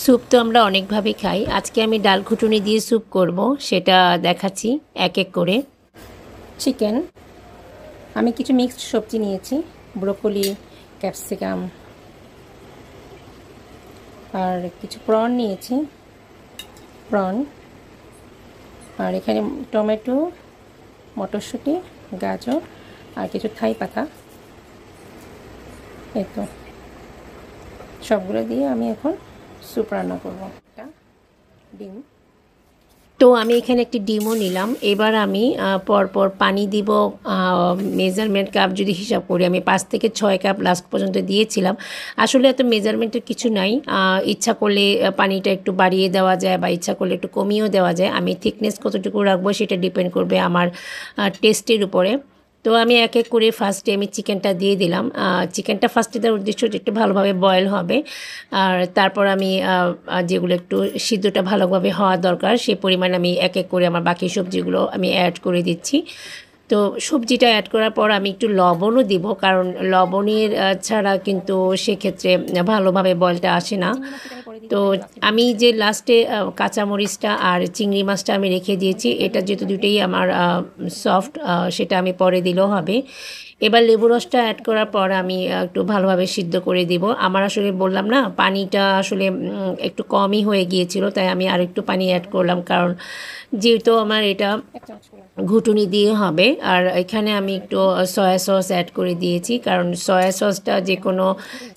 Soup তো আমরা অনেকভাবে খাই। আজকে আমি ডাল ঘুটুনি দিয়ে স্যুপ করব, সেটা দেখাচ্ছি এক এক করে। চিকেন, আমি কিছু মিক্সড সবজি নিয়েছি, ব্রোকলি, ক্যাপসিকাম, আর কিছু প্রন নিয়েছি, প্রন, আর এখানে টমেটো, মটরশুঁটি, গাজর আর কিছু থাই পাতা। এই তো সবগুলো দিয়ে আমি এখন স্যুপ রান্না করব। একটা ডিম, তো আমি এখানে একটি ডিমও নিলাম। এবার আমি পরপর পানি দিব। মেজারমেন্ট কাপ যদি হিসাব করি আমি 5 থেকে 6 কাপ লাস্ট পর্যন্ত দিয়েছিলাম। আসলে এত মেজারমেন্টের কিছু নাই, ইচ্ছা করলে পানিটা একটু বাড়িয়ে দেওয়া যায় বা ইচ্ছা করলে একটু কমিয়েও দেওয়া যায়। আমি থিকনেস কতটুকু রাখবো সেটা ডিপেন্ড করবে আমার টেস্টের উপরে। তো আমি এক এক করে ফার্স্টে আমি চিকেনটা দিয়ে দিলাম। চিকেনটা ফার্স্টে দেওয়ার উদ্দেশ্য হচ্ছে একটু ভালোভাবে বয়েল হবে, আর তারপর আমি যেগুলো একটু সিদ্ধটা ভালোভাবে হওয়া দরকার সেই পরিমাণে আমি এক এক করে আমার বাকি সবজিগুলো আমি অ্যাড করে দিচ্ছি। তো সবজিটা অ্যাড করার পর আমি একটু লবণও দিব, কারণ লবণের ছাড়া কিন্তু সেক্ষেত্রে ভালোভাবে বয়েলটা আসে না। তো আমি যে লাস্টে কাঁচামরিচটা আর চিংড়ি মাছটা আমি রেখে দিয়েছি, এটা যেহেতু দুটোই আমার সফট, সেটা আমি পরে দিলেও হবে। এবার লেবু রসটা অ্যাড করার পর আমি একটু ভালোভাবে সিদ্ধ করে দিব। আমার আসলে বললাম না, পানিটা আসলে একটু কমই হয়ে গিয়েছিল, তাই আমি আর একটু পানি অ্যাড করলাম, কারণ যেহেতু আমার এটা ঘুটুনি দিয়ে হবে। আর এখানে আমি একটু সয়া সস অ্যাড করে দিয়েছি, কারণ সয়া সসটা যে কোনো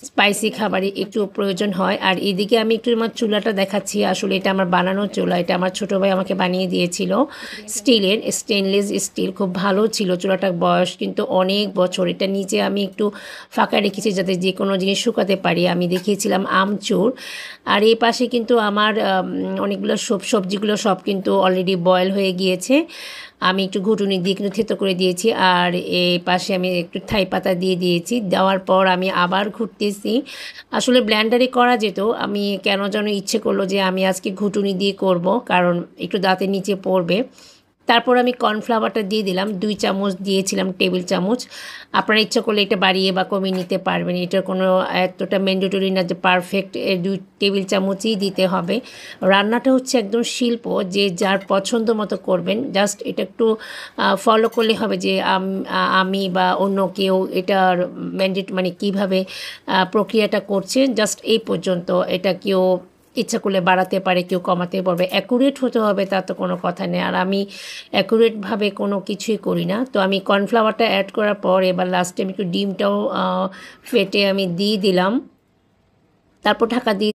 স্পাইসি খাবারই একটু প্রয়োজন হয়। আর এদিকে আমি একটু আমার চুলাটা দেখাচ্ছি, আসলে এটা আমার বানানোর চুলা, এটা আমার ছোটো ভাই আমাকে বানিয়ে দিয়েছিল। স্টিলের, স্টেনলেস স্টিল, খুব ভালো ছিল চুলাটার বয়স কিন্তু অনেক বছর। এটা নিচে আমি একটু ফাঁকা রেখেছি যাতে যে কোনো জিনিস শুকাতে পারি। আমি দেখিয়েছিলাম আমচুর। আর এই পাশে কিন্তু আমার অনেকগুলো সবজিগুলো সব কিন্তু অলরেডি বয়েল হয়ে গিয়েছে। আমি একটু ঘুটুনি দিয়ে কিন্তু থেতো করে দিয়েছি, আর এই পাশে আমি একটু থাই পাতা দিয়ে দিয়েছি। দেওয়ার পর আমি আবার ঘুরতেছি। আসলে ব্লেন্ডারে করা যেত, আমি কেন যেন ইচ্ছে করলো যে আমি আজকে ঘুটুনি দিয়ে করব, কারণ একটু দাঁতের নিচে পড়বে। তারপর আমি কর্নফ্লাওয়ারটা দিয়ে দিলাম, 2 চামচ দিয়েছিলাম, টেবিল চামচ। আপনারা ইচ্ছা করলে এটা বাড়িয়ে বা কমিয়ে নিতে পারবেন, এটার কোনো এতটা ম্যান্ডেটরি না যে পারফেক্ট 2 টেবিল চামচই দিতে হবে। রান্নাটা হচ্ছে একদম শিল্প, যে যার পছন্দ মতো করবেন। জাস্ট এটা একটু ফলো করলে হবে যে আমি বা অন্য কেউ এটার মানে কীভাবে প্রক্রিয়াটা করছে, জাস্ট এই পর্যন্ত। এটা কেউ ইচ্ছা করলে বাড়াতে পারে, কেউ কমাতে পারবে। অ্যাকুরেট হতে হবে তা তো কোনো কথা নেই, আর আমি অ্যাকুরেটভাবে কোনো কিছুই করি না। তো আমি কর্নফ্লাওয়ারটা অ্যাড করার পর এবার লাস্টে আমি একটু ডিমটাও ফেটে আমি দিয়ে দিলাম, তারপর ঢাকা দিয়ে